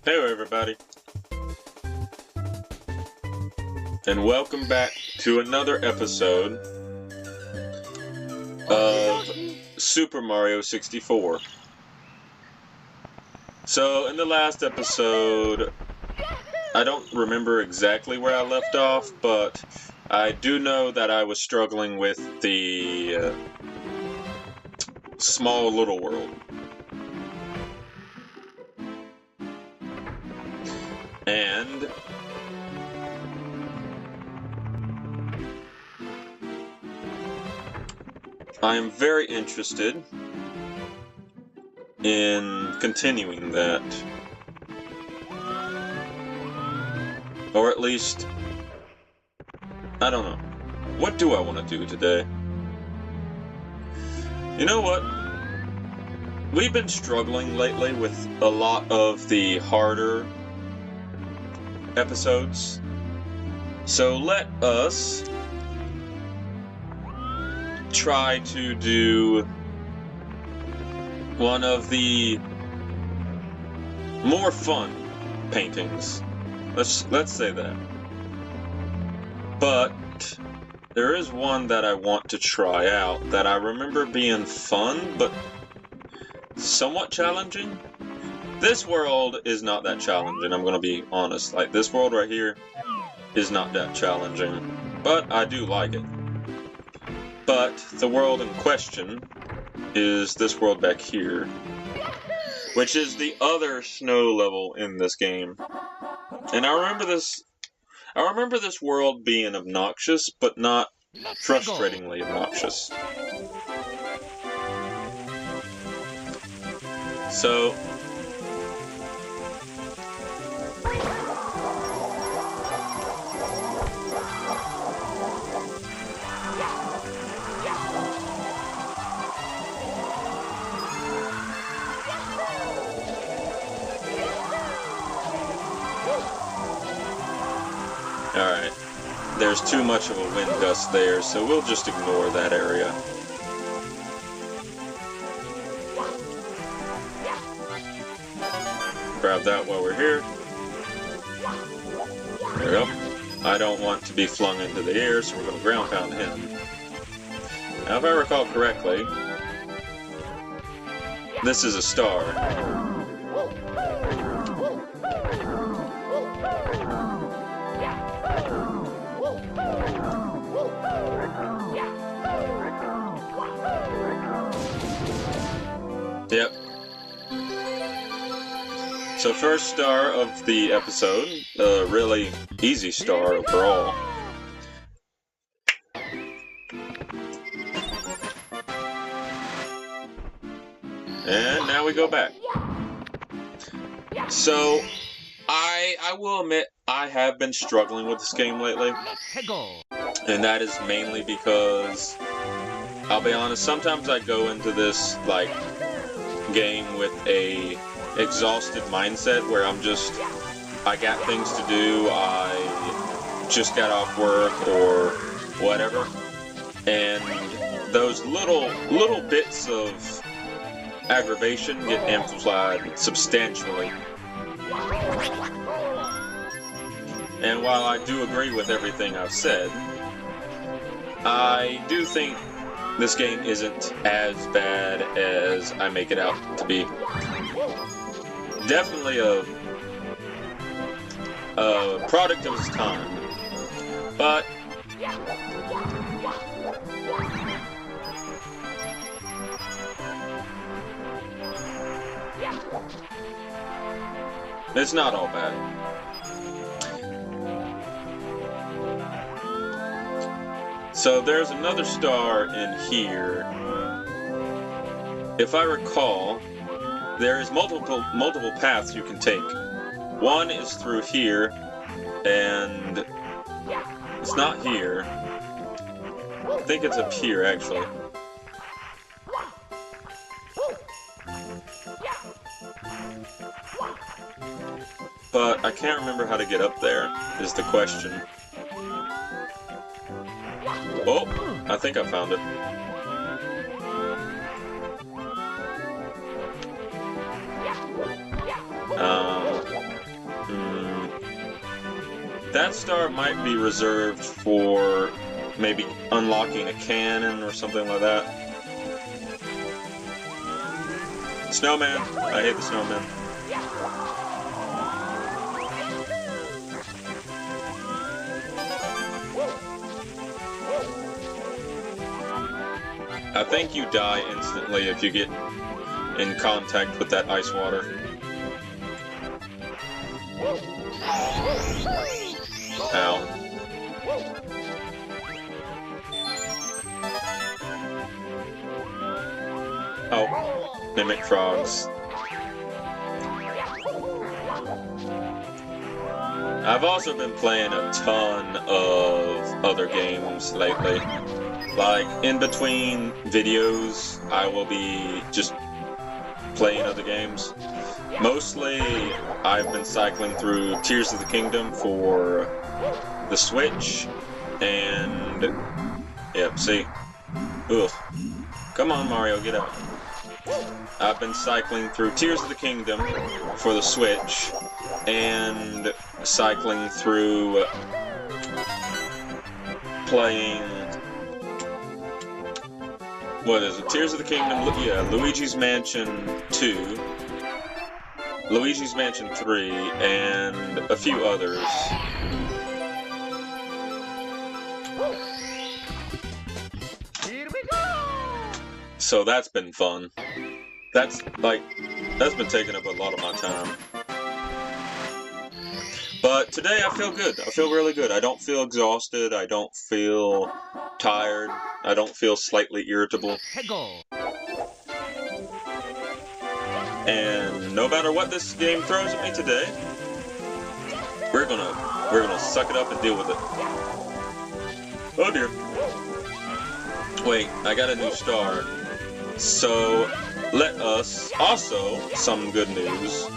Hey everybody, and welcome back to another episode of Super Mario 64. So, in the last episode, I don't remember exactly where I left off, but I do know that I was struggling with the small little world. And I am very interested in continuing that. Or at least, I don't know. What do I want to do today? You know what? We've been struggling lately with a lot of the harder episodes. So let us try to do one of the more fun paintings. Let's say that. But there is one that I want to try out that I remember being fun, but somewhat challenging. This world is not that challenging, I'm gonna be honest. Like, this world right here is not that challenging, but I do like it. But the world in question is this world back here, which is the other snow level in this game. And I remember this world being obnoxious, but not frustratingly obnoxious. So alright, there's too much of a wind gust there, so we'll just ignore that area. Grab that while we're here. There we go. I don't want to be flung into the air, so we're going to ground pound him. Now, if I recall correctly, this is a star. Yep. So first star of the episode, a really easy star overall. And now we go back. So, I will admit, I have been struggling with this game lately. And that is mainly because, I'll be honest, sometimes I go into this, like, game with a exhausted mindset where I got things to do, I just got off work or whatever, and those little bits of aggravation get amplified substantially. And while I do agree with everything I've said, I do think this game isn't as bad as I make it out to be. Definitely a product of its time, but it's not all bad. So there's another star in here. If I recall, there is multiple paths you can take. One is through here, and it's not here. I think it's up here, actually. But I can't remember how to get up there, is the question. Oh, I think I found it. That star might be reserved for maybe unlocking a cannon or something like that. Snowman. I hate the snowman. I think you die instantly if you get in contact with that ice water. Ow. Oh, mimic frogs. I've also been playing a ton of other games lately. Like, in between videos, I will be just playing other games. Mostly, I've been cycling through Tears of the Kingdom for the Switch, and... Yep, see? Ugh. Come on, Mario, get out. I've been cycling through Tears of the Kingdom for the Switch, and cycling through playing... What is it? Tears of the Kingdom, yeah, Luigi's Mansion 2, Luigi's Mansion 3, and a few others. Here we go! So that's been fun. That's been taking up a lot of my time. But today I feel good. I feel really good. I don't feel exhausted. I don't feel tired. I don't feel slightly irritable. And no matter what this game throws at me today, we're gonna suck it up and deal with it. Oh dear. Wait, I got a new star. So let us also, some good news.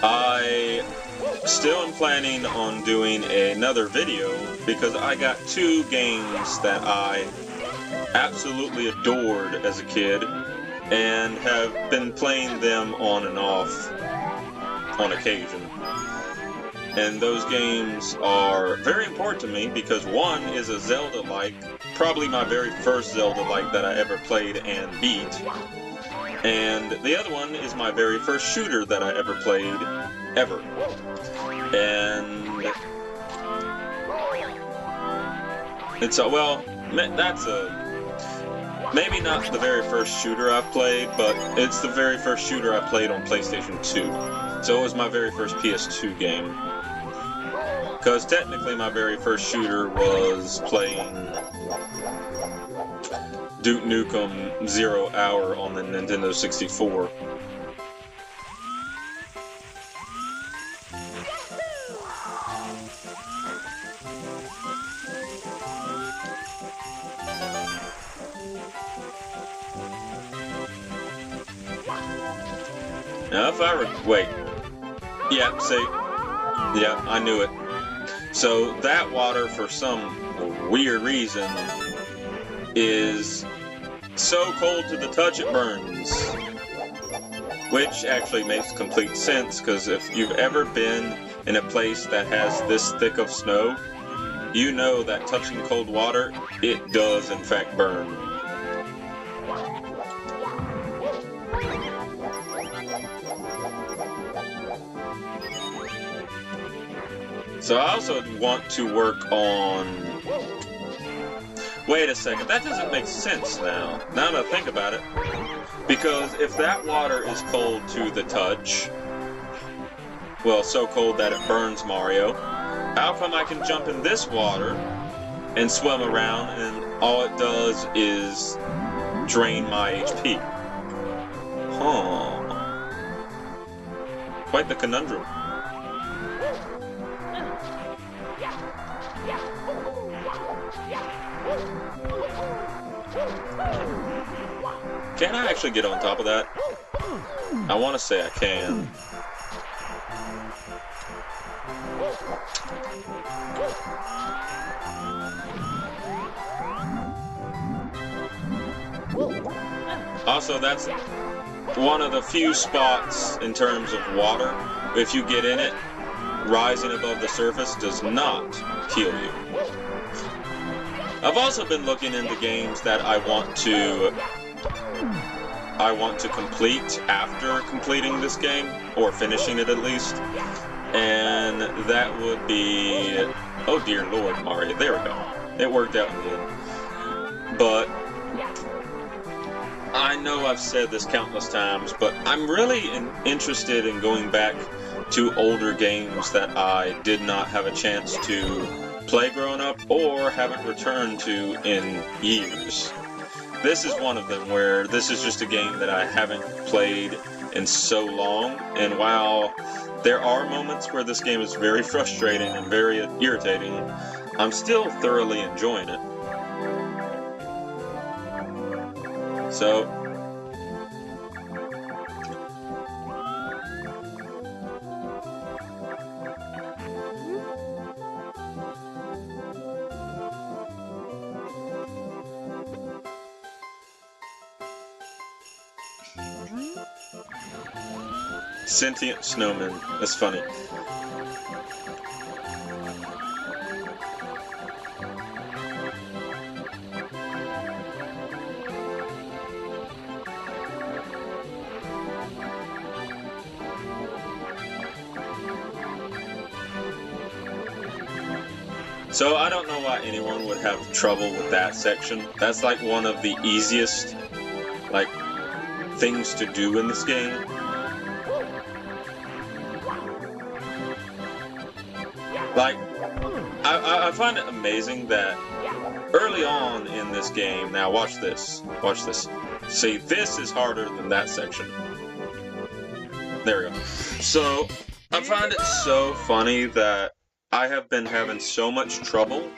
I still am planning on doing another video because I got 2 games that I absolutely adored as a kid and have been playing them on and off on occasion. And those games are very important to me because one is a Zelda-like, probably my very first Zelda-like that I ever played and beat. And the other one is my very first shooter that I ever played, ever. And it's well, that's maybe not the very first shooter I've played, but it's the very first shooter I played on PlayStation 2. So it was my very first PS2 game. Because technically my very first shooter was playing Duke Nukem 0 Hour on the Nintendo 64. Now if I wait. Yeah, see? Yeah, I knew it. So that water, for some weird reason, is so cold to the touch it burns. Which actually makes complete sense, because if you've ever been in a place that has this thick of snow, you know that touching cold water, it does in fact burn. So I also want to work on... Wait a second, that doesn't make sense now. Now that I think about it. Because if that water is cold to the touch, well, so cold that it burns Mario, how come I can jump in this water and swim around and all it does is drain my HP? Huh. Quite the conundrum. Can I actually get on top of that? I want to say I can. Also, that's one of the few spots in terms of water. If you get in it, rising above the surface does not heal you. I've also been looking into games that I want to complete after completing this game, or finishing it at least, and that would be, oh dear Lord, Mario, there we go. It worked out in the end. But I know I've said this countless times, but I'm really interested in going back to older games that I did not have a chance to play growing up, or haven't returned to in years. This is one of them, where this is just a game that I haven't played in so long, and while there are moments where this game is very frustrating and very irritating, I'm still thoroughly enjoying it. So, sentient snowman. That's funny. So I don't know why anyone would have trouble with that section. That's like one of the easiest, like, things to do in this game. Like, I find it amazing that early on in this game, now watch this, see, this is harder than that section. There we go. So, I find it so funny that I have been having so much trouble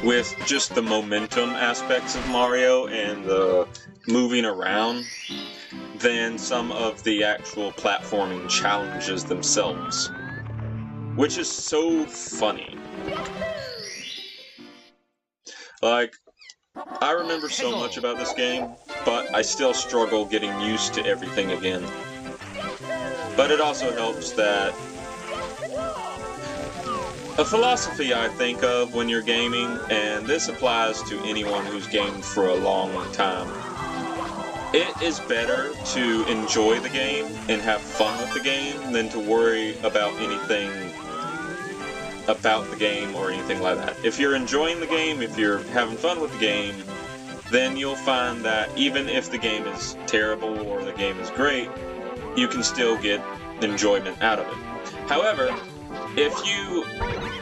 with just the momentum aspects of Mario and the moving around than some of the actual platforming challenges themselves. Which is so funny. Like, I remember so much about this game, but I still struggle getting used to everything again. But it also helps that a philosophy I think of when you're gaming, and this applies to anyone who's gamed for a long time. It is better to enjoy the game and have fun with the game than to worry about anything about the game or anything like that. If you're enjoying the game, if you're having fun with the game, then you'll find that even if the game is terrible or the game is great, you can still get enjoyment out of it. However, if you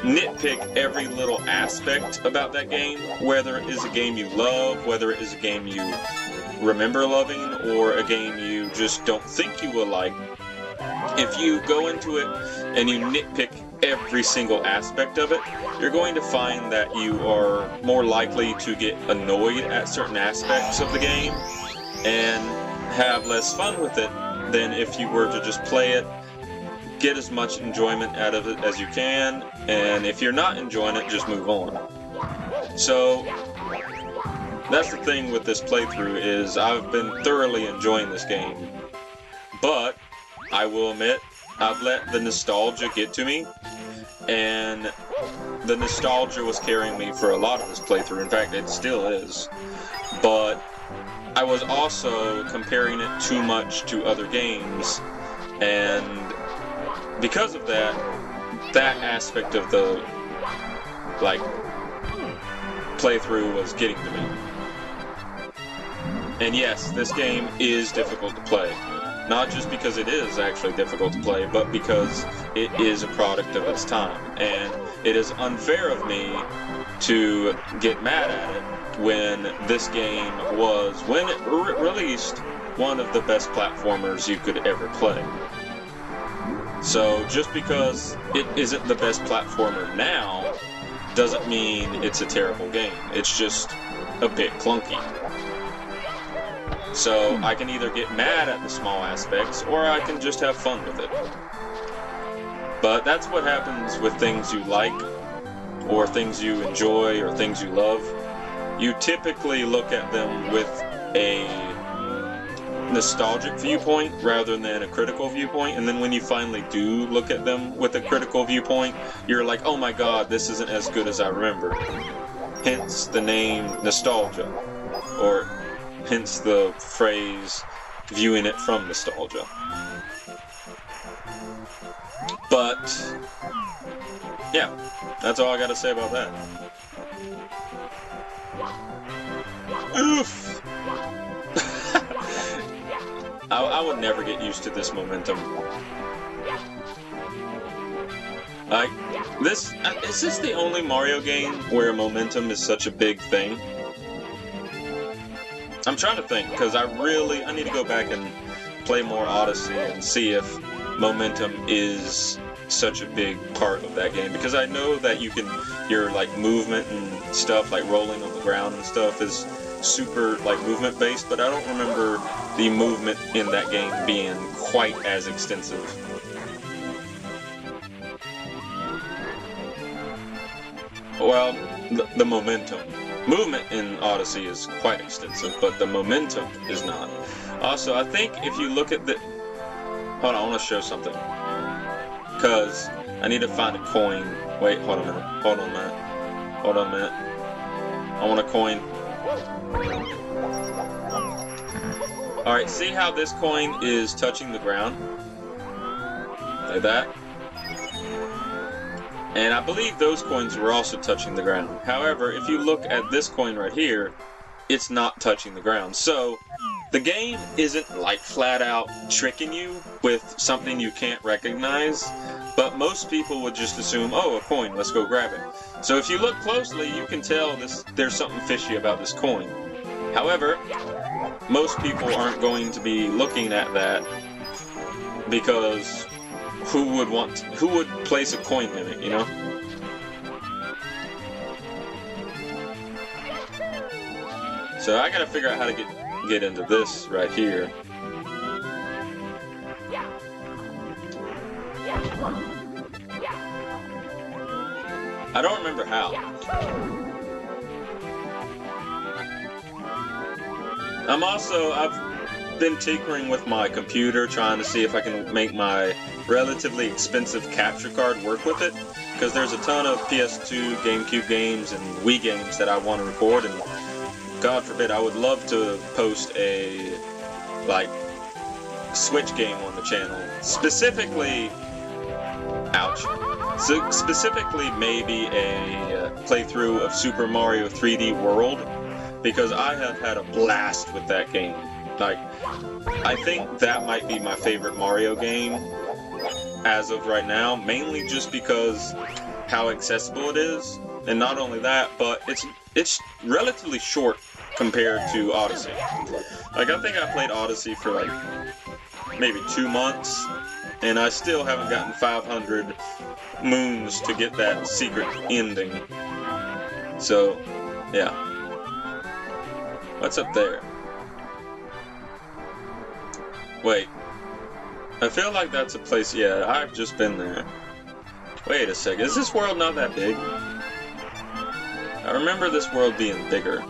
nitpick every little aspect about that game, whether it is a game you love, whether it is a game you remember loving, or a game you just don't think you will like, if you go into it and you nitpick every single aspect of it, you're going to find that you are more likely to get annoyed at certain aspects of the game and have less fun with it than if you were to just play it, get as much enjoyment out of it as you can, and if you're not enjoying it, just move on. So that's the thing with this playthrough, is I've been thoroughly enjoying this game, but I will admit I've let the nostalgia get to me, and the nostalgia was carrying me for a lot of this playthrough. In fact, it still is. But I was also comparing it too much to other games, and because of that, that aspect of the, like, playthrough was getting to me. And yes, this game is difficult to play. Not just because it is actually difficult to play, but because it is a product of its time. And it is unfair of me to get mad at it when this game was, when it released, one of the best platformers you could ever play. So just because it isn't the best platformer now, doesn't mean it's a terrible game. It's just a bit clunky. So I can either get mad at the small aspects, or I can just have fun with it. But that's what happens with things you like, or things you enjoy, or things you love. You typically look at them with a nostalgic viewpoint rather than a critical viewpoint, and then when you finally do look at them with a critical viewpoint, you're like, oh my god, this isn't as good as I remember. Hence the name nostalgia, or hence the phrase viewing it from nostalgia. But yeah, that's all I gotta say about that. Oof! I would never get used to this momentum. Like, is this the only Mario game where momentum is such a big thing? I'm trying to think, because I need to go back and play more Odyssey and see if momentum is such a big part of that game, because I know that your like movement and stuff, like rolling on the ground and stuff, is super like movement based, but I don't remember the movement in that game being quite as extensive. Well, the momentum. Movement in Odyssey is quite extensive, but the momentum is not. Also, I think if you look at the... Hold on, I want to show something. Because I need to find a coin. Wait, hold on a minute. Hold on a minute. Hold on a minute. I want a coin. Alright, see how this coin is touching the ground? Like that. And I believe those coins were also touching the ground. However, if you look at this coin right here, it's not touching the ground. So, the game isn't like flat out tricking you with something you can't recognize, but most people would just assume, oh, a coin, let's go grab it. So if you look closely, you can tell there's something fishy about this coin. However, most people aren't going to be looking at that, because who would place a coin limit, you know? So I gotta figure out how to get into this right here. I don't remember how. I've been tinkering with my computer, trying to see if I can make my relatively expensive capture card work with it, because there's a ton of PS2, GameCube games, and Wii games that I want to record, and God forbid, I would love to post a, like, Switch game on the channel. Specifically, so specifically maybe a playthrough of Super Mario 3D World, because I have had a blast with that game. Like, I think that might be my favorite Mario game as of right now, mainly just because how accessible it is, and not only that, but it's relatively short compared to Odyssey. Like, I think I played Odyssey for like maybe 2 months, and I still haven't gotten 500 moons to get that secret ending. So, yeah. What's up there? Wait. I feel like that's a place, yeah, I've just been there. Wait a second, is this world not that big? I remember this world being bigger.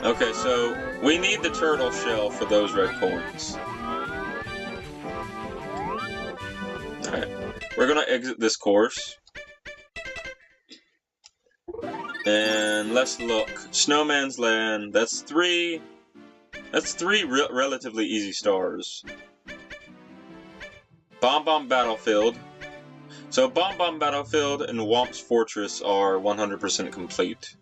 Okay, so we need the turtle shell for those red coins. Alright, we're gonna exit this course. And let's look. Snowman's Land, that's three relatively easy stars. Bomb Bomb Battlefield. So Bomb Bomb Battlefield and Womp's Fortress are 100% complete.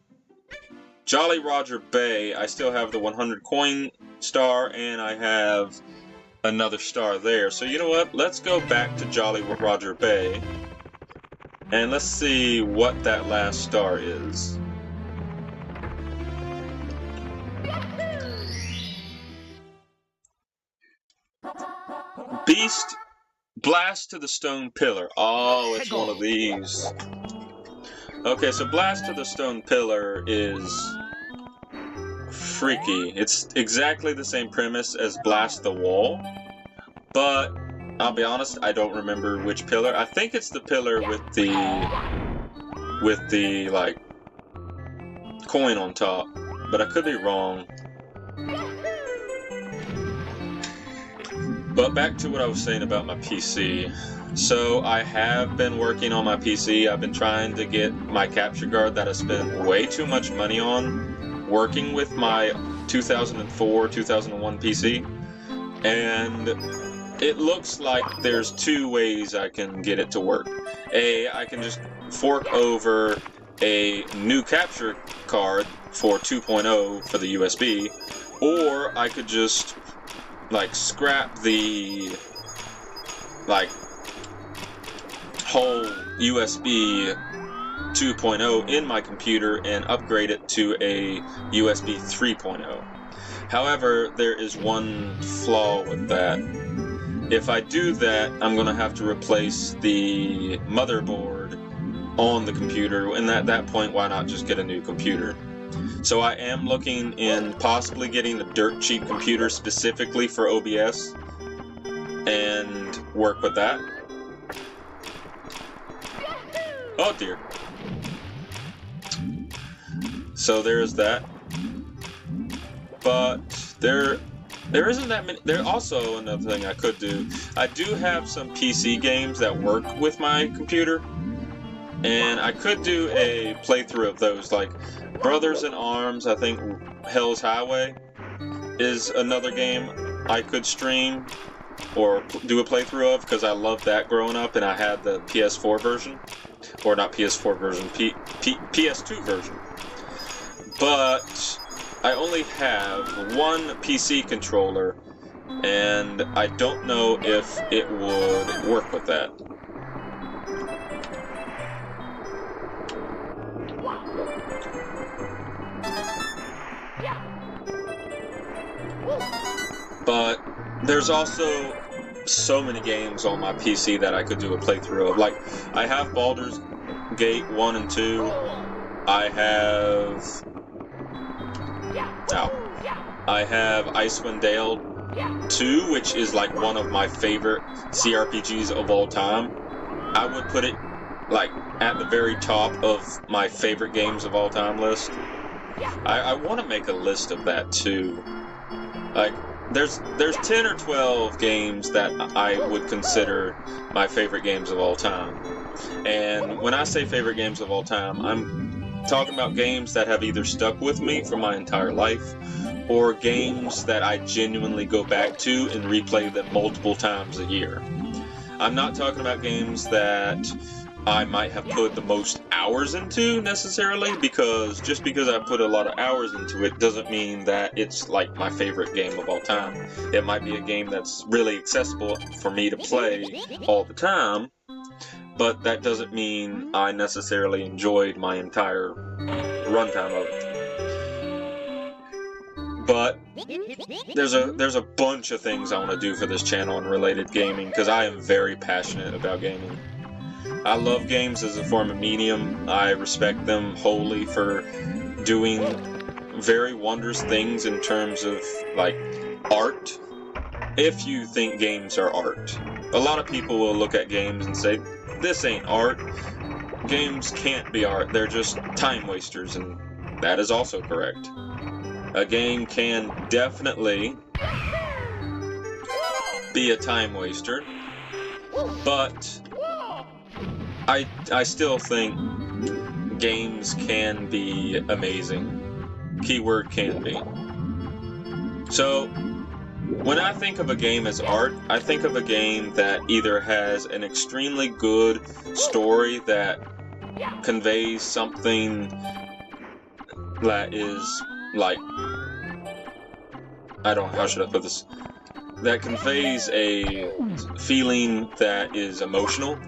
Jolly Roger Bay, I still have the 100 coin star, and I have another star there. So you know what? Let's go back to Jolly Roger Bay, and let's see what that last star is. Beast Blast to the Stone Pillar. Oh, it's one of these. Okay, so Blast to the Stone Pillar is freaky. It's exactly the same premise as Blast the Wall, but I'll be honest, I don't remember which pillar. I think it's the pillar with the like coin on top, but I could be wrong. But back to what I was saying about my PC. So I have been working on my PC. I've been trying to get my capture card that I spent way too much money on working with my 2004, 2001 PC. And it looks like there's two ways I can get it to work. I can just fork over a new capture card for 2.0 for the USB, or I could just like scrap the like whole USB 2.0 in my computer and upgrade it to a USB 3.0. However, there is one flaw with that. If I do that, I'm going to have to replace the motherboard on the computer, and at that point, why not just get a new computer? So I am looking in possibly getting a dirt cheap computer specifically for OBS and work with that. Oh dear. So there's that. But there isn't that many. There's also another thing I could do. I do have some PC games that work with my computer, and I could do a playthrough of those, like Brothers in Arms. I think Hell's Highway is another game I could stream or do a playthrough of, because I loved that growing up, and I had the PS4 version, or not PS4 version, PS2 version. But I only have one PC controller, and I don't know if it would work with that. But there's also so many games on my PC that I could do a playthrough of. Like, I have Baldur's Gate 1 and 2. I have Icewind Dale 2, which is like one of my favorite CRPGs of all time. I would put it like at the very top of my favorite games of all time list. I want to make a list of that too. Like, there's 10 or 12 games that I would consider my favorite games of all time. And when I say favorite games of all time, I'm talking about games that have either stuck with me for my entire life, or games that I genuinely go back to and replay them multiple times a year. I'm not talking about games that I might have put the most hours into necessarily, because just because I put a lot of hours into it doesn't mean that it's like my favorite game of all time. It might be a game that's really accessible for me to play all the time, but that doesn't mean I necessarily enjoyed my entire runtime of it. But there's a bunch of things I want to do for this channel and related gaming, because I am very passionate about gaming. I love games as a form of medium. I respect them wholly for doing very wondrous things in terms of, like, art. If you think games are art. A lot of people will look at games and say, this ain't art. Games can't be art. They're just time wasters, and that is also correct. A game can definitely be a time waster, but I still think games can be amazing. Keyword can be. So, when I think of a game as art, I think of a game that either has an extremely good story that conveys something that is, like, I don't know, how should I put this? That conveys a feeling that is emotional,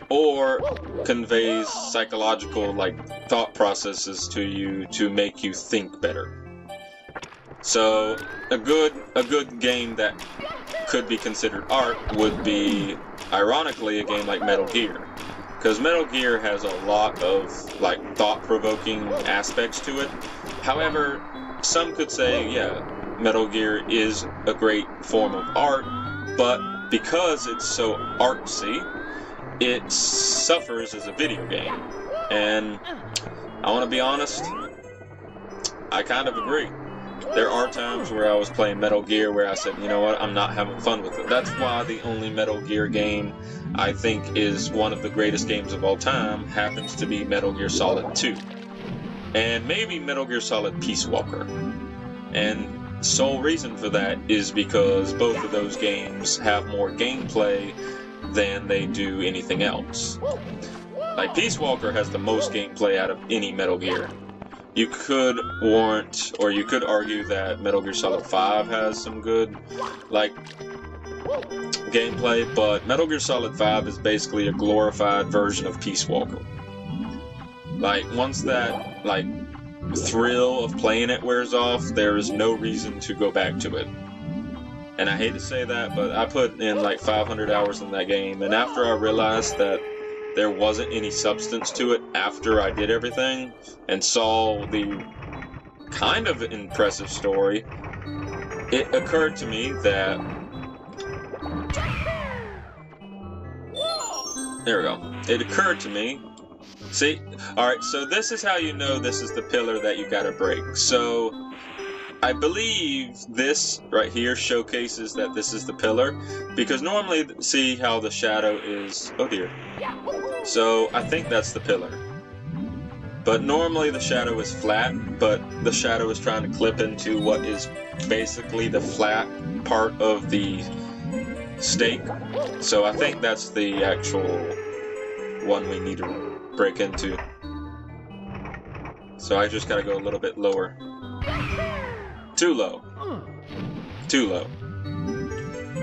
or conveys psychological, like, thought processes to you to make you think better. So a good game that could be considered art would be, ironically, a game like Metal Gear, because Metal Gear has a lot of, like, thought-provoking aspects to it. However, some could say, yeah, Metal Gear is a great form of art, but because it's so artsy, it suffers as a video game. And I want to be honest, I kind of agree. There are times where I was playing Metal Gear where I said, you know what, I'm not having fun with it. That's why the only Metal Gear game I think is one of the greatest games of all time happens to be Metal Gear Solid 2. And maybe Metal Gear Solid Peace Walker. And the sole reason for that is because both of those games have more gameplay than they do anything else. Like, Peace Walker has the most gameplay out of any Metal Gear. You could warrant, or you could argue that Metal Gear Solid 5 has some good, like, gameplay, but Metal Gear Solid 5 is basically a glorified version of Peace Walker. Like, once that, like, thrill of playing it wears off, there is no reason to go back to it. And I hate to say that, but I put in like 500 hours in that game, and after I realized that there wasn't any substance to it after I did everything, and saw the kind of impressive story, it occurred to me that... There we go. It occurred to me... See? Alright, so this is how you know this is the pillar that you gotta break. So, I believe this right here showcases that this is the pillar, because normally, see how the shadow is... Oh dear. So, I think that's the pillar. But normally the shadow is flat, but the shadow is trying to clip into what is basically the flat part of the stake. So I think that's the actual one we need to break into. So I just gotta go a little bit lower. Too low. Too low.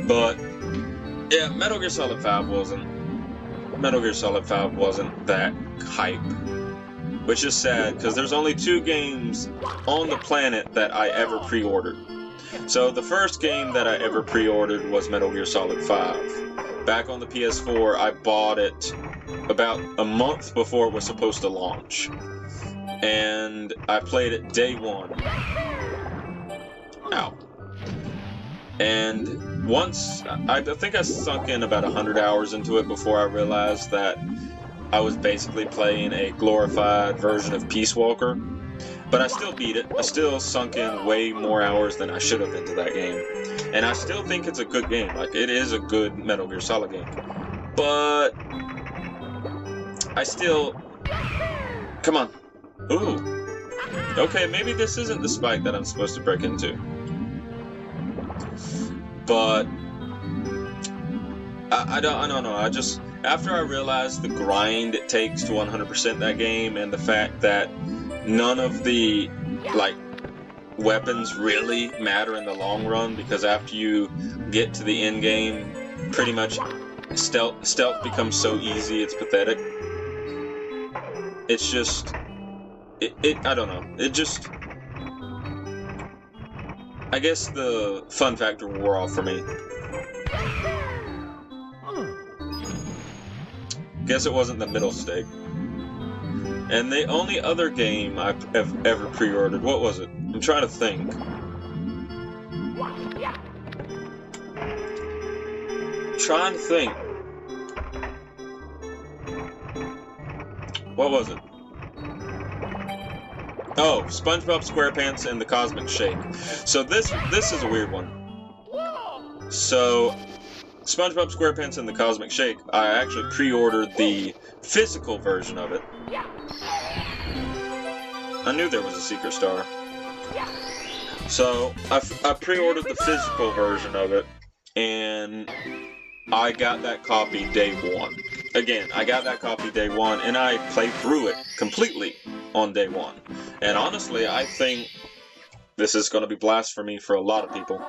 But yeah, Metal Gear Solid 5 wasn't that hype. Which is sad, because there's only 2 games on the planet that I ever pre-ordered. So the first game that I ever pre-ordered was Metal Gear Solid 5. Back on the PS4, I bought it about a month before it was supposed to launch. And I played it day 1. Ow. And once, I think I sunk in about 100 hours into it before I realized that I was basically playing a glorified version of Peace Walker. But I still beat it. I still sunk in way more hours than I should have into that game. And I still think it's a good game. Like, it is a good Metal Gear Solid game. But I still... Come on. Ooh. Okay, maybe this isn't the spike that I'm supposed to break into. But I don't know. I just, after I realized the grind it takes to 100% that game, and the fact that none of the like weapons really matter in the long run, because after you get to the end game, pretty much stealth becomes so easy it's pathetic. It's just I don't know. It just, I guess the fun factor wore off for me. Guess it wasn't the middle stake. And the only other game I've ever pre-ordered, what was it? I'm trying to think. What was it? Oh, SpongeBob SquarePants and the Cosmic Shake. So this is a weird one. So, SpongeBob SquarePants and the Cosmic Shake, I actually pre-ordered the physical version of it. I knew there was a secret star. So, I pre-ordered the physical version of it, and I got that copy day 1. Again, I got that copy day 1, and I played through it completely on day 1. And honestly, I think this is going to be blasphemy for a lot of people.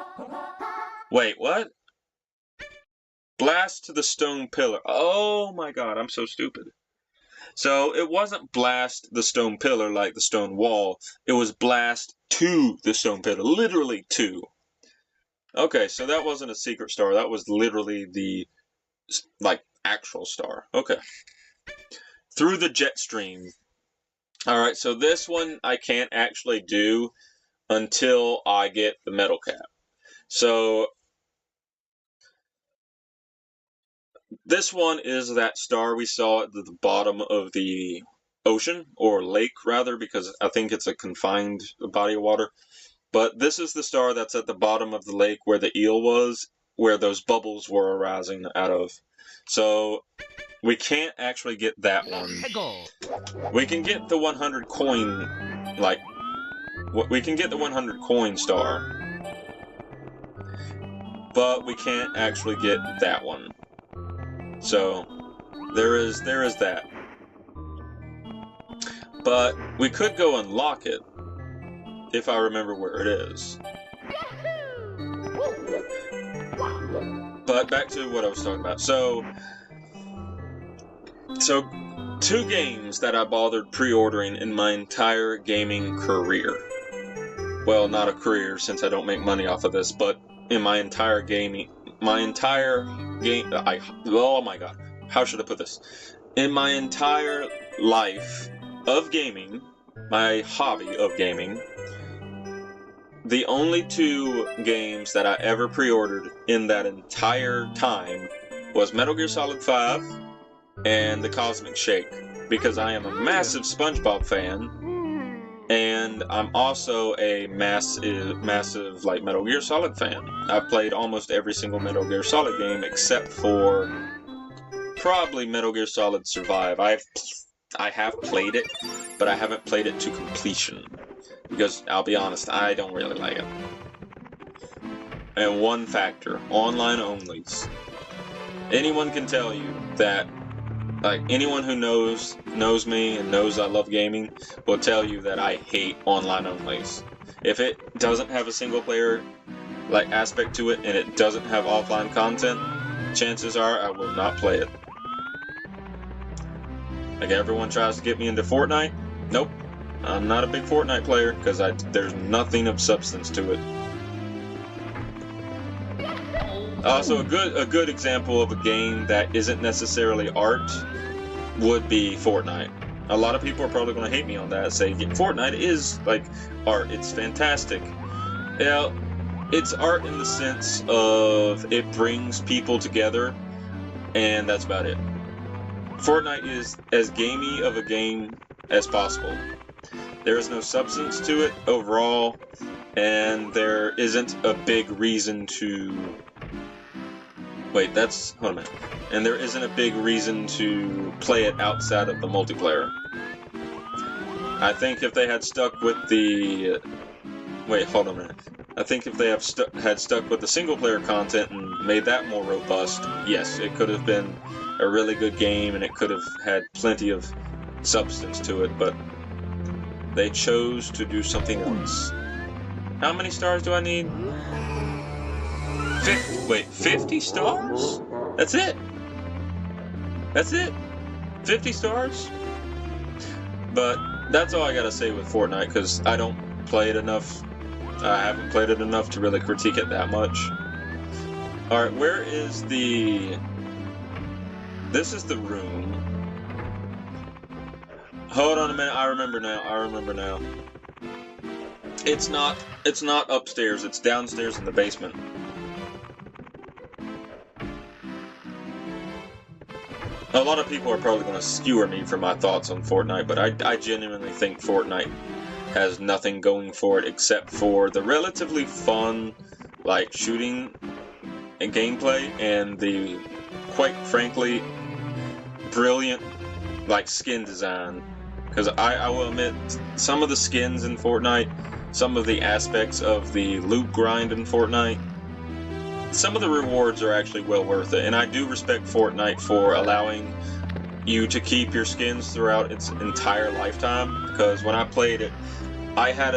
Wait, what? Blast to the stone pillar. Oh my god, I'm so stupid. So, it wasn't blast the stone pillar like the stone wall. It was blast to the stone pillar. Literally to. Okay, so that wasn't a secret star. That was literally the, like, actual star. Okay. Through the jet stream. Alright, so this one I can't actually do until I get the metal cap. So, This one is that star we saw at the bottom of the ocean, or lake rather, because I think it's a confined body of water. But this is the star that's at the bottom of the lake where the eel was, where those bubbles were arising out of. So we can't actually get that one. We can get the 100 coin, we can get the 100 coin star, but we can't actually get that one. So there is that. But we could go unlock it if I remember where it is. But back to what I was talking about. So 2 games that I bothered pre-ordering in my entire gaming career. Well, not a career since I don't make money off of this, but in my entire game, oh my god, how should I put this? In my entire life of gaming, my hobby of gaming, the only 2 games that I ever pre-ordered in that entire time was Metal Gear Solid 5 and the Cosmic Shake, because I am a massive SpongeBob fan, and I'm also a massive like Metal Gear Solid fan. I've played almost every single Metal Gear Solid game except for probably Metal Gear Solid Survive. I have played it, but I haven't played it to completion, because I'll be honest, I don't really like it. And one factor, online onlys. Anyone can tell you that, like, anyone who knows me and knows I love gaming will tell you that I hate online onlys. If it doesn't have a single player aspect to it and it doesn't have offline content, chances are I will not play it. Like, everyone tries to get me into Fortnite. Nope, I'm not a big Fortnite player because there's nothing of substance to it. Also, a good example of a game that isn't necessarily art would be Fortnite. A lot of people are probably going to hate me on that, say Fortnite is like art, it's fantastic. Yeah, it's art in the sense of it brings people together, and that's about it. Fortnite is as gamey of a game as possible. There is no substance to it overall, and there isn't a big reason to... Wait, hold on a minute. And there isn't a big reason to play it outside of the multiplayer. I think if they had stuck with the... Wait, hold on a minute. I think if they had stuck with the single-player content and made that more robust, yes, it could have been a really good game and it could have had plenty of substance to it, but they chose to do something else. How many stars do I need? 50 stars? That's it? That's it? 50 stars? But that's all I gotta say with Fortnite, because I don't play it enough. I haven't played it enough to really critique it that much. Alright, where is the... This is the room. Hold on a minute, I remember now. It's not upstairs, it's downstairs in the basement. A lot of people are probably going to skewer me for my thoughts on Fortnite, but I genuinely think Fortnite has nothing going for it except for the relatively fun, like, shooting and gameplay, and the, quite frankly, brilliant, like, skin design. Because I will admit, some of the skins in Fortnite, some of the aspects of the loot grind in Fortnite, some of the rewards are actually well worth it, and I do respect Fortnite for allowing you to keep your skins throughout its entire lifetime, because when I played it, I had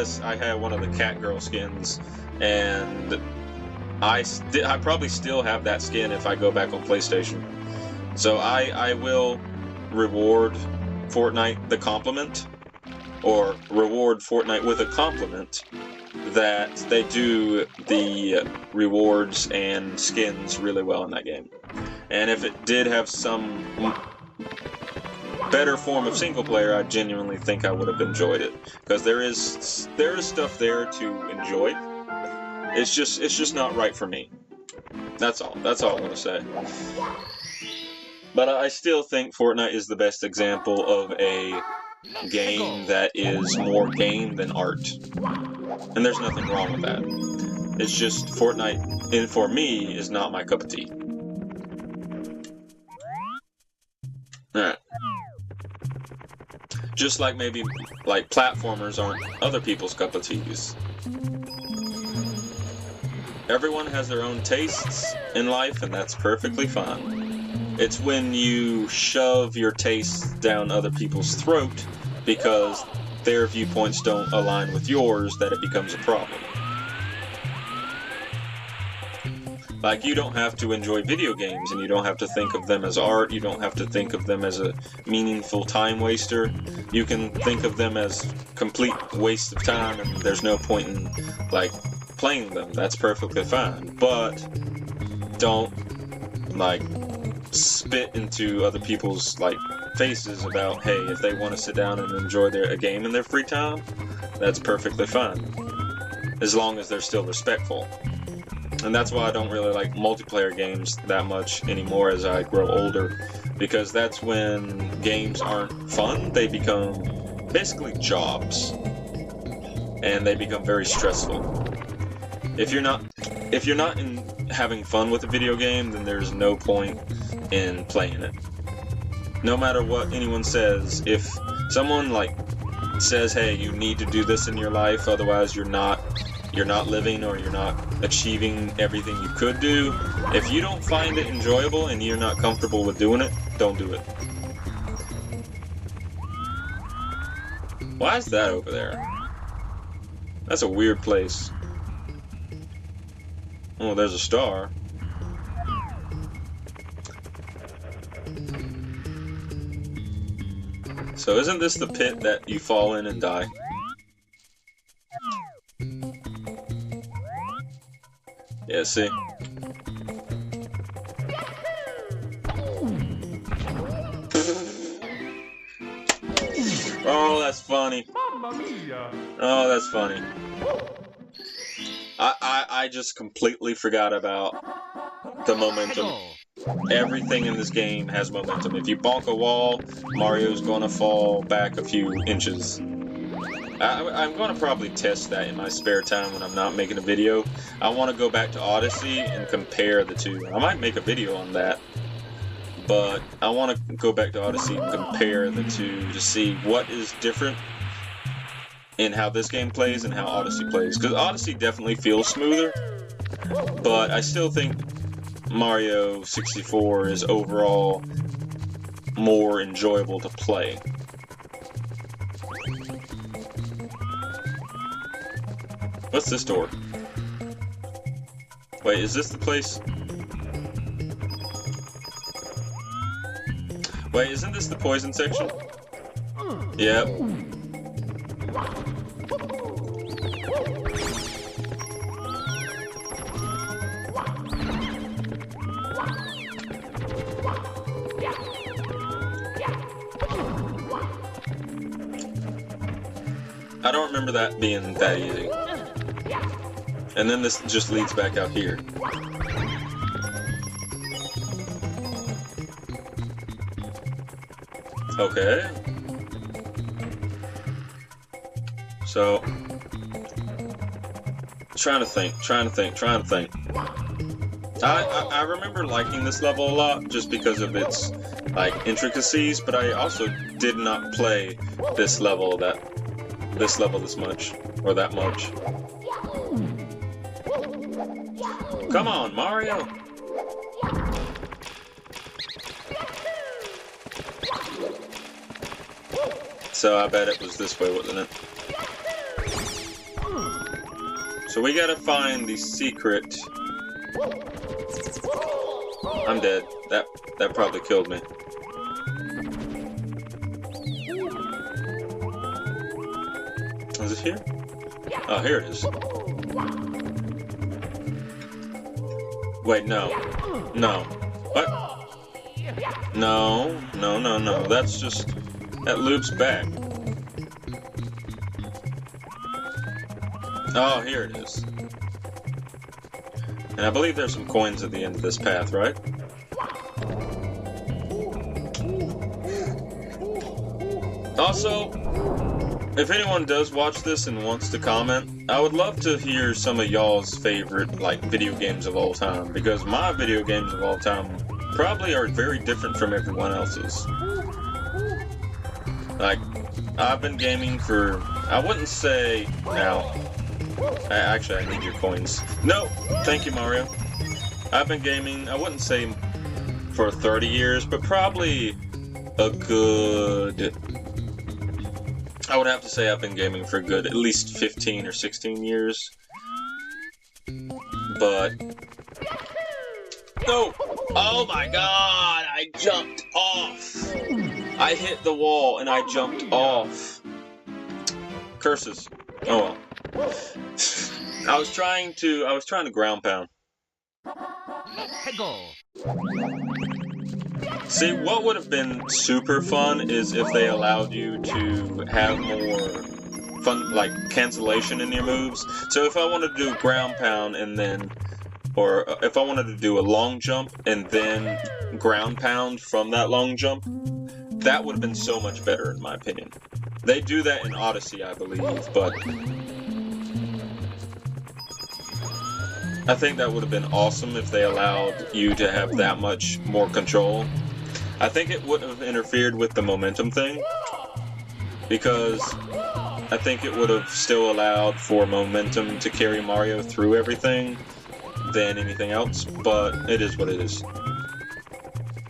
one of the Catgirl skins, and I probably still have that skin if I go back on PlayStation. So I will reward Fortnite the compliment, or reward Fortnite with a compliment, that they do the rewards and skins really well in that game. And if it did have some better form of single player, I genuinely think I would have enjoyed it, because there is stuff there to enjoy. It's just not right for me. That's all I'm gonna say. But I still think Fortnite is the best example of a game that is more game than art. And there's nothing wrong with that. It's just Fortnite, and for me, is not my cup of tea. Alright. Just like maybe, like, platformers aren't other people's cup of teas. Everyone has their own tastes in life, and that's perfectly fine. It's when you shove your tastes down other people's throat because their viewpoints don't align with yours that it becomes a problem. Like, you don't have to enjoy video games, and you don't have to think of them as art, you don't have to think of them as a meaningful time waster. You can think of them as complete waste of time, and there's no point in, like, playing them. That's perfectly fine. But don't, like, spit into other people's, like, faces about, hey, if they want to sit down and enjoy a game in their free time, that's perfectly fine. As long as they're still respectful. And that's why I don't really like multiplayer games that much anymore as I grow older, because that's when games aren't fun, they become basically jobs, and they become very stressful. If you're not having fun with a video game, then there's no point in playing it. No matter what anyone says, if someone like says, hey, you need to do this in your life, otherwise you're not living, or you're not achieving everything you could do. If you don't find it enjoyable and you're not comfortable with doing it, don't do it. Why is that over there? That's a weird place. Oh, there's a star. So isn't this the pit that you fall in and die? Yeah, see? Oh, that's funny. Oh, that's funny. I just completely forgot about the momentum. Everything in this game has momentum. If you bonk a wall, Mario's gonna fall back a few inches. I'm going to probably test that in my spare time when I'm not making a video. I want to go back to Odyssey and compare the two. I might make a video on that, but I want to go back to Odyssey and compare the two to see what is different in how this game plays and how Odyssey plays. Because Odyssey definitely feels smoother, but I still think Mario 64 is overall more enjoyable to play. What's this door? Wait, is this the place? Wait, isn't this the poison section? Yep. I don't remember that being that easy. And then this just leads back out here. Okay. So, trying to think. I remember liking this level a lot just because of its, like, intricacies, but I also did not play this level this much, or that much. Come on, Mario! So I bet it was this way, wasn't it? So we gotta find the secret. I'm dead. That probably killed me. Is it here? Oh, here it is. Wait, no. No. What? No. That's just... that loops back. Oh, here it is. And I believe there's some coins at the end of this path, right? Also, if anyone does watch this and wants to comment, I would love to hear some of y'all's favorite, like, video games of all time, because my video games of all time probably are very different from everyone else's. Like, I've been gaming for, I wouldn't say, now, actually I need your coins. No, thank you, Mario. I've been gaming, I wouldn't say for 30 years, but probably a good, I would have to say I've been gaming for a good at least 15 or 16 years. But no! Oh my god! I jumped off! I hit the wall and I jumped off. Curses. Oh well. I was trying to ground pound. See, what would have been super fun is if they allowed you to have more fun, like, cancellation in your moves. So if I wanted to do ground pound and then, or if I wanted to do a long jump and then ground pound from that long jump, that would have been so much better in my opinion. They do that in Odyssey, I believe, but I think that would have been awesome if they allowed you to have that much more control. I think it would have interfered with the momentum thing, because I think it would have still allowed for momentum to carry Mario through everything than anything else, but it is what it is.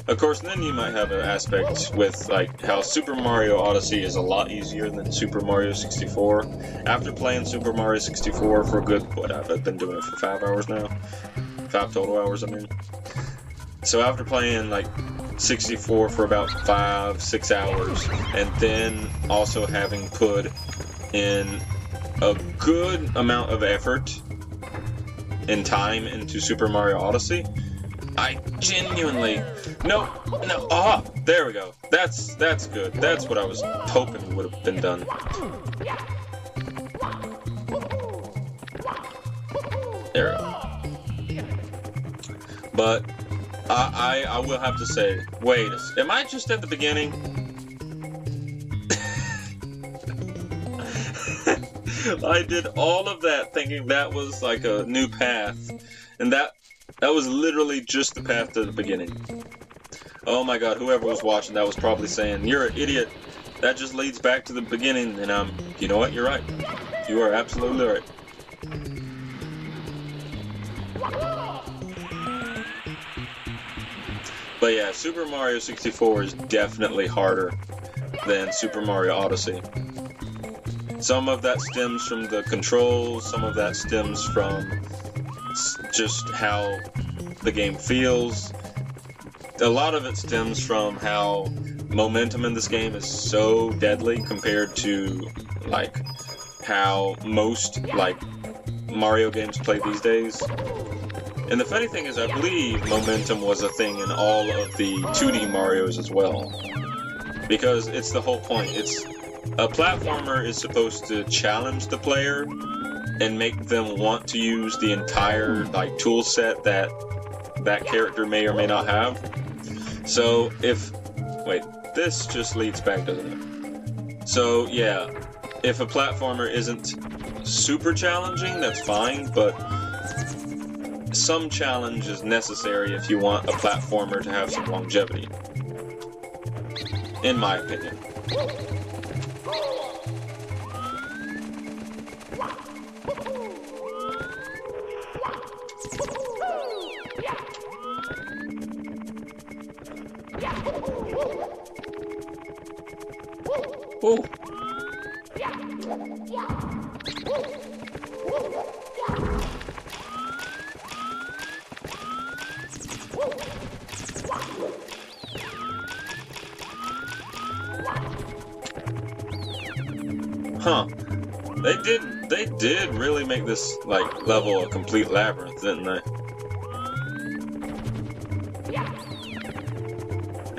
Of course, then you might have an aspect with, like, how Super Mario Odyssey is a lot easier than Super Mario 64. After playing Super Mario 64 for a good, what, I've been doing it for 5 hours now? 5 total hours, I mean. So after playing, like, 64 for about 5-6 hours, and then also having put in a good amount of effort and time into Super Mario Odyssey, I genuinely, no, there we go. That's good. That's what I was hoping would have been done. There we go. But I will have to say, wait, am I just at the beginning? I did all of that thinking that was like a new path, and that was literally just the path to the beginning. Oh my god, whoever was watching that was probably saying, "You're an idiot. That just leads back to the beginning." And you know what? You're right. You are absolutely right. But yeah, Super Mario 64 is definitely harder than Super Mario Odyssey. Some of that stems from the controls, some of that stems from just how the game feels. A lot of it stems from how momentum in this game is so deadly compared to, like, how most, like, Mario games play these days. And the funny thing is, I believe momentum was a thing in all of the 2D Marios as well. Because it's the whole point. It's a platformer is supposed to challenge the player and make them want to use the entire, like, tool set that that character may or may not have. So if, wait, this just leads back, doesn't it? So yeah, if a platformer isn't super challenging, that's fine, but some challenge is necessary if you want a platformer to have some longevity, in my opinion. Ooh. Huh. They did really make this, like, level a complete labyrinth, didn't they?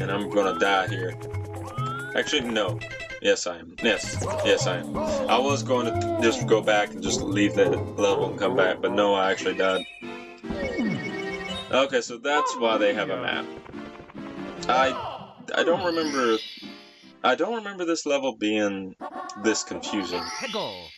And I'm gonna die here. Actually, no. Yes, I am. Yes, I am. I was going to just go back and just leave that level and come back, but no, I actually died. Okay, so that's why they have a map. I don't remember. I don't remember this level being this confusing. 해고.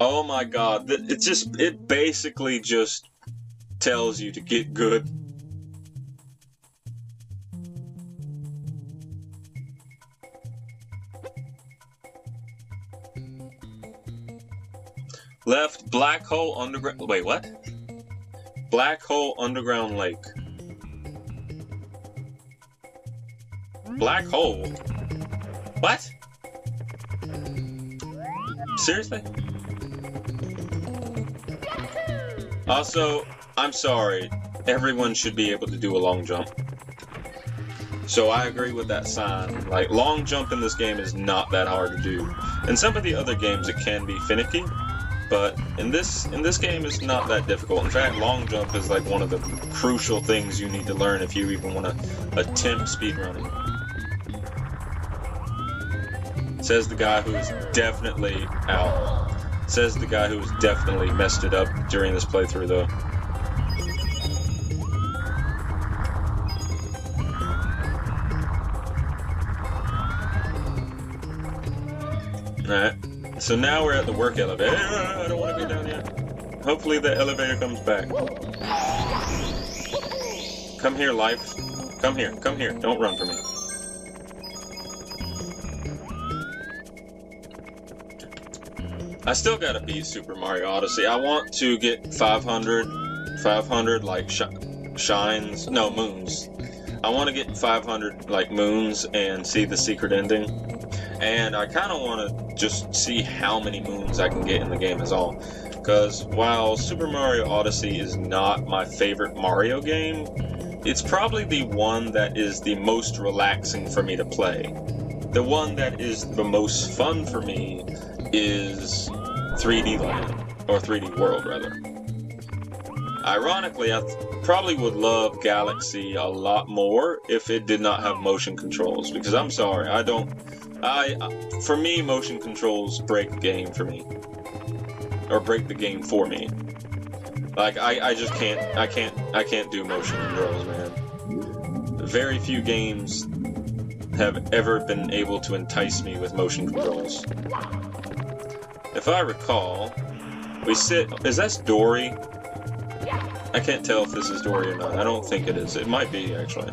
Oh my god, it basically just tells you to get good. Left, Black Hole Underground. Wait, what? Black Hole Underground Lake. Black Hole? What? Seriously? Also, I'm sorry. Everyone should be able to do a long jump. So I agree with that sign. Like, long jump in this game is not that hard to do. In some of the other games it can be finicky, but in this game it's not that difficult. In fact, long jump is like one of the crucial things you need to learn if you even want to attempt speedrunning. Says the guy who is definitely out. Says the guy who has definitely messed it up during this playthrough, though. Alright, so now we're at the work elevator. I don't want to go down yet. Hopefully the elevator comes back. Come here, life. Come here, come here. Don't run from me. I still gotta beat Super Mario Odyssey. I want to get 500 like shines, no, moons. I want to get 500 like moons and see the secret ending. And I kind of want to just see how many moons I can get in the game is all. Because while Super Mario Odyssey is not my favorite Mario game, it's probably the one that is the most relaxing for me to play. The one that is the most fun for me is 3D Land, or 3D World rather. Ironically, I probably would love Galaxy a lot more if it did not have motion controls, because I'm sorry, for me, motion controls break the game for me. Or break the game for me. Like, I just I can't do motion controls, man. Very few games have ever been able to entice me with motion controls. If I recall, is that Dory? I can't tell if this is Dory or not. I don't think it is. It might be, actually.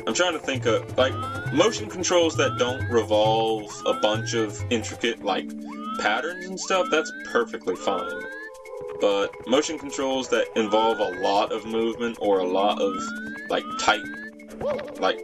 I'm trying to think of, like, motion controls that don't revolve a bunch of intricate, like, patterns and stuff, that's perfectly fine. But motion controls that involve a lot of movement or a lot of, like, tight, like,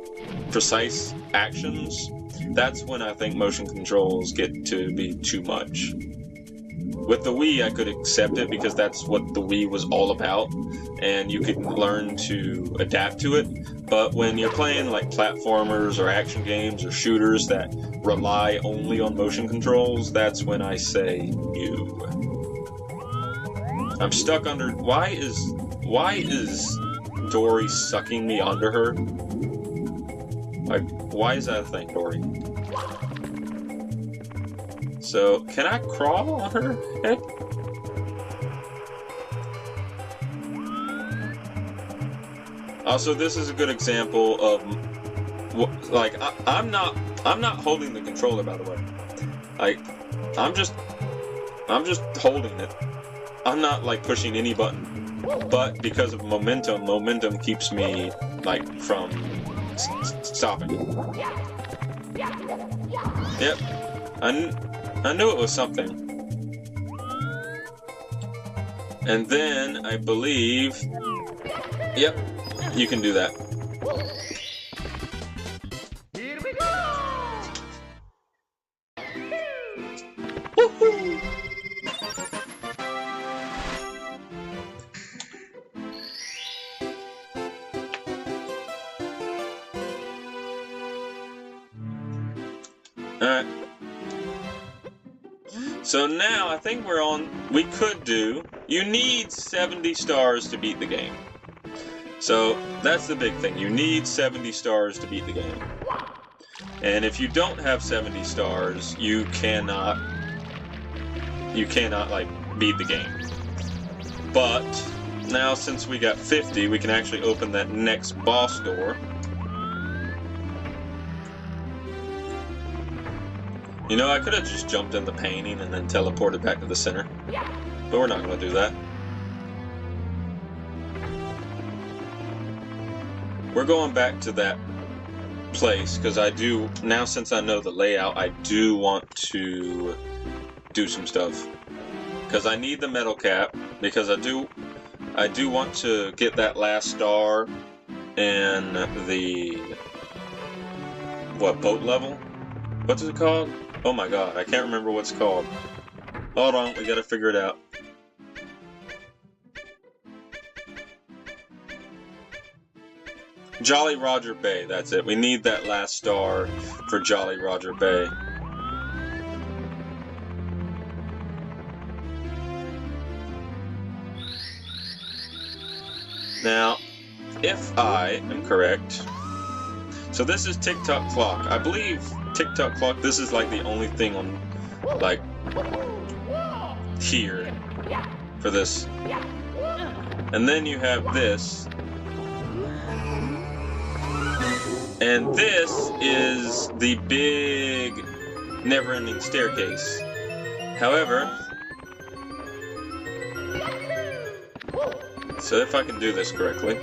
precise actions, that's when I think motion controls get to be too much. With the Wii, I could accept it because that's what the Wii was all about, and you could learn to adapt to it. But when you're playing like platformers or action games or shooters that rely only on motion controls, that's when I say you. I'm stuck under. Why is Dory sucking me under her? Like, why is that a thing, Dory? So, can I crawl on her head? Also, this is a good example of, like, I'm not holding the controller, by the way. Like, I'm just holding it. I'm not, like, pushing any button. But because of momentum keeps me, like, from stopping. Yep. I knew it was something. And then, I believe... Yep, you can do that. Here we go! Woohoo! Alright. So now, I think we're on... We could do You need 70 stars to beat the game. So that's the big thing. You need 70 stars to beat the game. And if you don't have 70 stars, you cannot like beat the game. But now since we got 50, we can actually open that next boss door. You know, I could have just jumped in the painting and then teleported back to the center. But we're not going to do that. We're going back to that place because I do, now since I know the layout, I do want to do some stuff. Because I need the metal cap, because I do want to get that last star in the, what, boat level? What's it called? Oh my god, I can't remember what it's called. Hold on, we gotta figure it out. Jolly Roger Bay, that's it. We need that last star for Jolly Roger Bay. Now, if I am correct, so this is Tick-Tock Clock. I believe Tick-Tock Clock, this is like the only thing on, like, here for this. And then you have this. And this is the big never-ending staircase. However, so if I can do this correctly.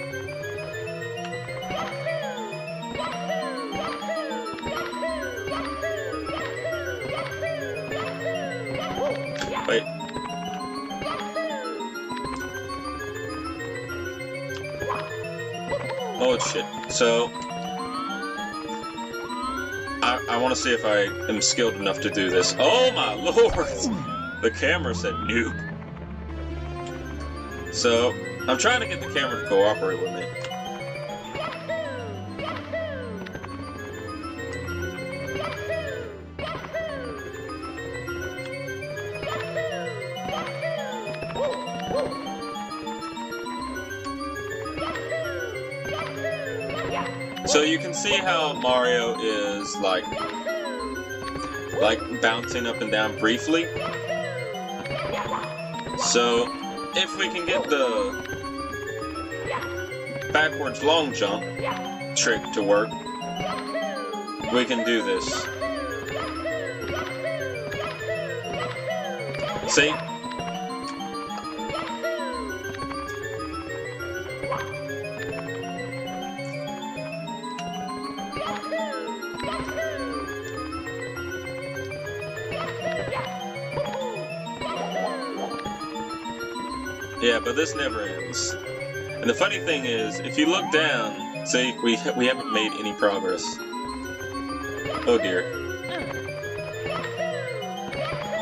Wait. Oh shit. So I want to see if I am skilled enough to do this. Oh my lord! The camera said noob. So I'm trying to get the camera to cooperate with me. So you can see how Mario is like bouncing up and down briefly. So if we can get the backwards long jump trick to work, we can do this. See? Yeah, but this never ends. And the funny thing is, if you look down, see, we haven't made any progress. Oh dear.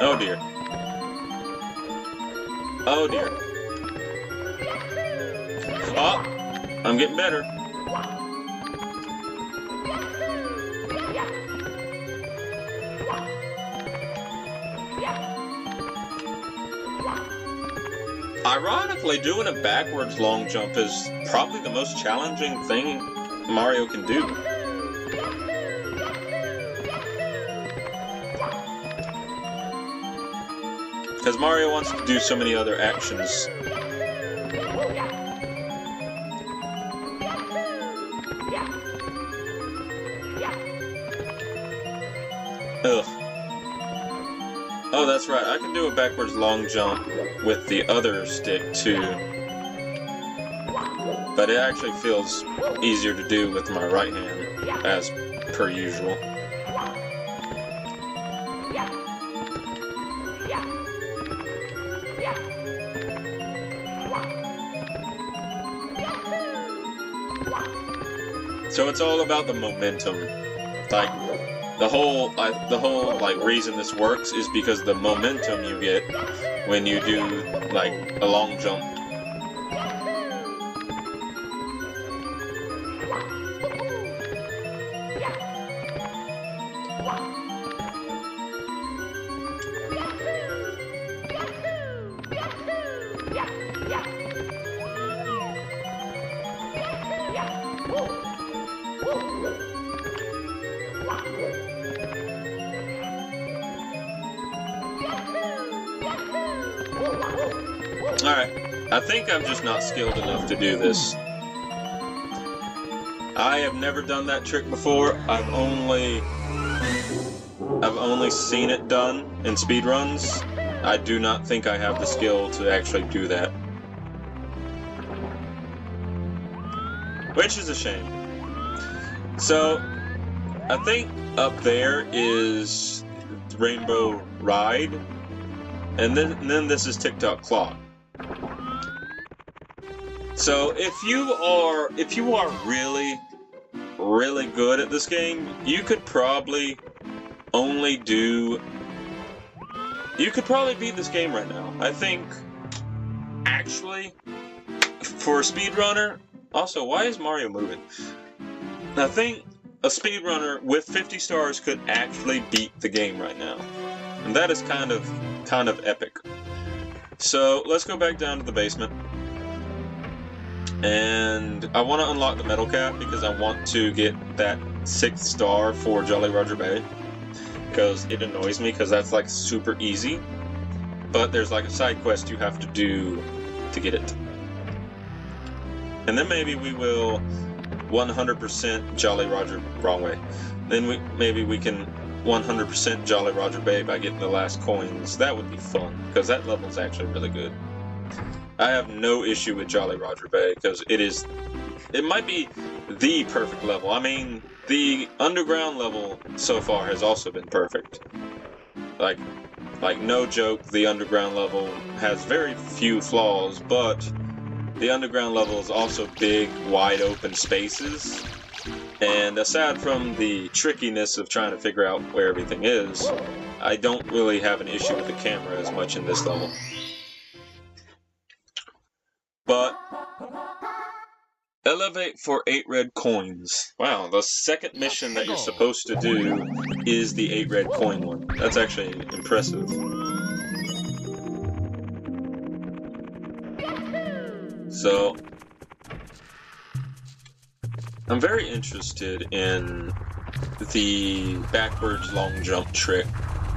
Oh dear. Oh dear. Oh, I'm getting better. Ironically, doing a backwards long jump is probably the most challenging thing Mario can do. Because Mario wants to do so many other actions. Ugh. Oh, that's right. I can do a backwards long jump with the other stick, too. But it actually feels easier to do with my right hand, as per usual. So it's all about the momentum. Like, the whole like reason this works is because the momentum you get when you do like a long jump. Alright, I think I'm just not skilled enough to do this. I have never done that trick before. I've only seen it done in speedruns. I do not think I have the skill to actually do that. Which is a shame. So, I think up there is Rainbow Ride, and then this is TikTok Clock. So if you are really good at this game, you could probably beat this game right now. I think, actually, for a speedrunner. Also, why is Mario moving? I think a speedrunner with 50 stars could actually beat the game right now. And that is kind of epic. So, let's go back down to the basement. And I want to unlock the metal cap because I want to get that 6th star for Jolly Roger Bay. Because it annoys me because that's like super easy. But there's like a side quest you have to do to get it. And then maybe we will 100% Jolly Roger, wrong way. Then maybe we can 100% Jolly Roger Bay by getting the last coins. That would be fun, because that level is actually really good. I have no issue with Jolly Roger Bay, because it might be the perfect level. I mean, the underground level so far has also been perfect. Like no joke, the underground level has very few flaws, but the underground level is also big, wide open spaces, and aside from the trickiness of trying to figure out where everything is, I don't really have an issue with the camera as much in this level. But, elevate for 8 red coins. Wow, the second mission that you're supposed to do is the 8 red coin one. That's actually impressive. So, I'm very interested in the backwards long jump trick.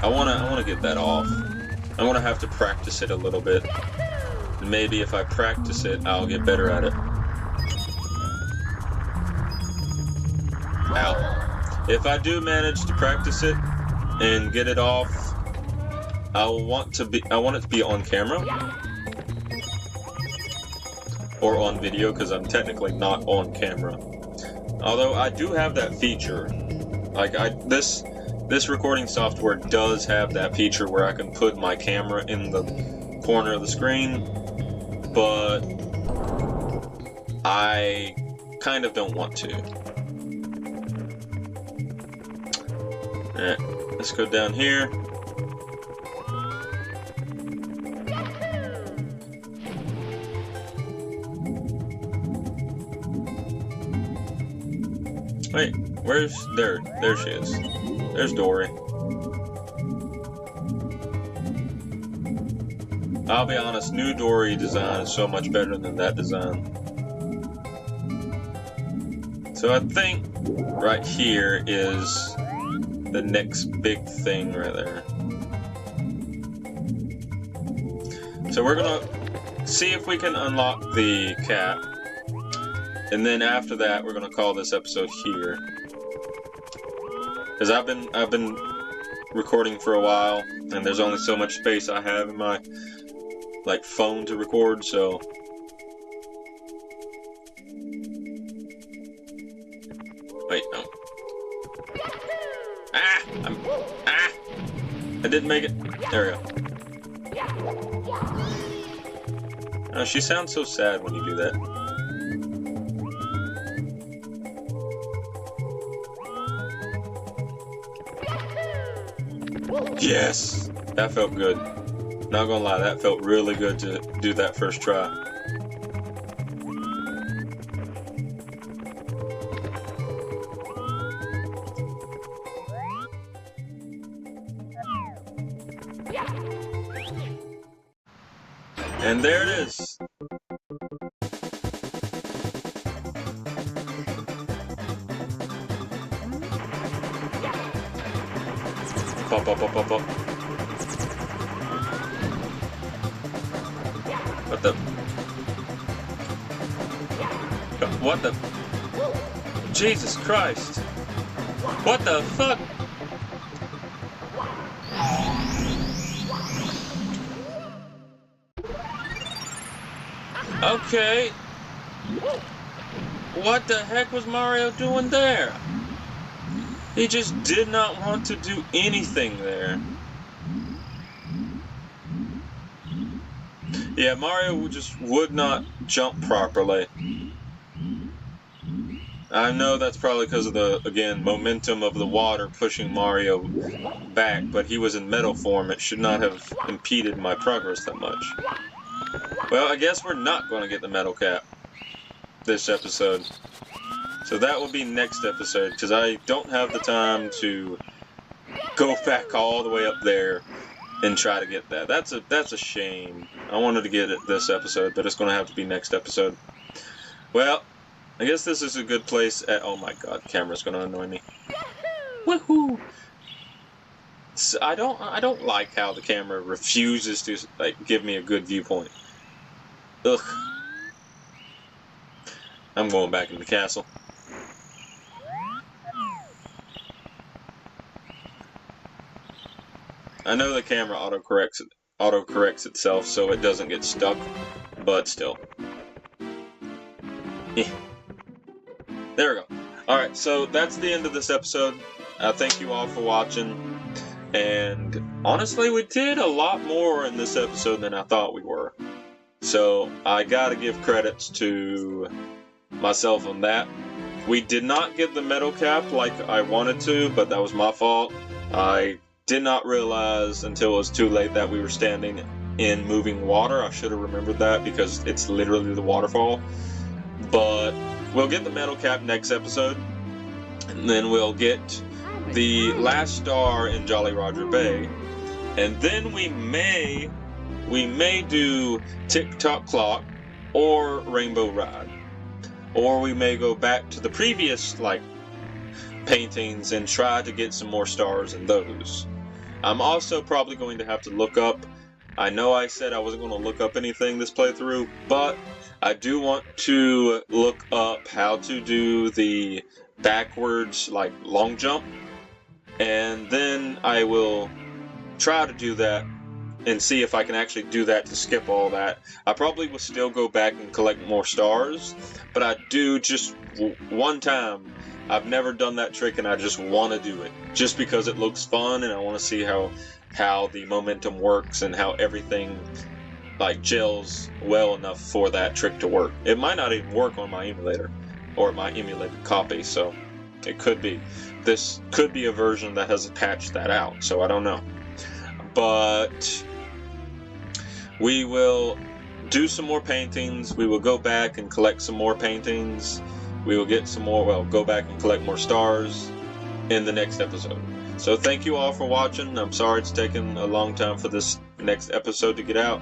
I wanna get that off. I'm gonna have to practice it a little bit. And maybe if I practice it, I'll get better at it. Ow. If I do manage to practice it and get it off, I want it to be on camera. Or on video, because I'm technically not on camera. Although I do have that feature. Like this recording software does have that feature where I can put my camera in the corner of the screen, but I kind of don't want to. Alright, let's go down here. Wait, where's... There she is. There's Dory. I'll be honest, new Dory design is so much better than that design. So I think right here is the next big thing right there. So we're gonna see if we can unlock the cap. And then after that, we're gonna call this episode here, because I've been recording for a while, and there's only so much space I have in my phone to record. So wait, no. I didn't make it. There we go. Oh, she sounds so sad when you do that. Yes! That felt good. Not gonna lie, that felt really good to do that first try. And there it is! Pop, pop, pop, pop, pop. What the? Jesus Christ! What the fuck? Okay. What the heck was Mario doing there? He just did not want to do anything there. Yeah, Mario just would not jump properly. I know that's probably because of the, again, momentum of the water pushing Mario back, but he was in metal form. It should not have impeded my progress that much. Well, I guess we're not going to get the metal cap this episode. So that will be next episode, because I don't have the time to go back all the way up there and try to get that. That's a shame. I wanted to get it this episode, but it's going to have to be next episode. Well, I guess this is a good place at... Oh my god, camera's going to annoy me. Woohoo! So I don't like how the camera refuses to give me a good viewpoint. Ugh. I'm going back in the castle. I know the camera autocorrects itself so it doesn't get stuck, but still. There we go. Alright, so that's the end of this episode. Thank you all for watching. And honestly, we did a lot more in this episode than I thought we were. So I gotta give credits to myself on that. We did not get the metal cap like I wanted to, but that was my fault. I did not realize until it was too late that we were standing in moving water. I should have remembered that because it's literally the waterfall. But we'll get the metal cap next episode, and then we'll get the last star in Jolly Roger Bay, and then we may do Tick Tock Clock or Rainbow Ride, or we may go back to the previous paintings and try to get some more stars in those. I'm also probably going to have to look up, I know I said I wasn't going to look up anything this playthrough, but I do want to look up how to do the backwards long jump, and then I will try to do that and see if I can actually do that to skip all that. I probably will still go back and collect more stars, but I do just one time. I've never done that trick, and I just want to do it just because it looks fun, and I want to see how the momentum works and how everything gels well enough for that trick to work. It might not even work on my emulator or my emulated copy, so it could be. This could be a version that has patched that out, so I don't know. But we will do some more paintings. We will go back and collect some more paintings. We will get some more, go back and collect more stars in the next episode. So thank you all for watching. I'm sorry it's taken a long time for this next episode to get out.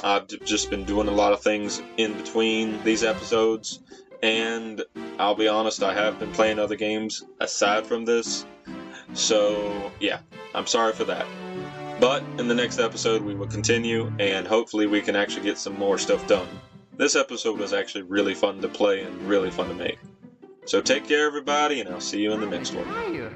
I've just been doing a lot of things in between these episodes, and I'll be honest, I have been playing other games aside from this. So yeah, I'm sorry for that. But in the next episode we will continue, and hopefully we can actually get some more stuff done. This episode was actually really fun to play and really fun to make. So take care, everybody, and I'll see you in the next one. Hiya.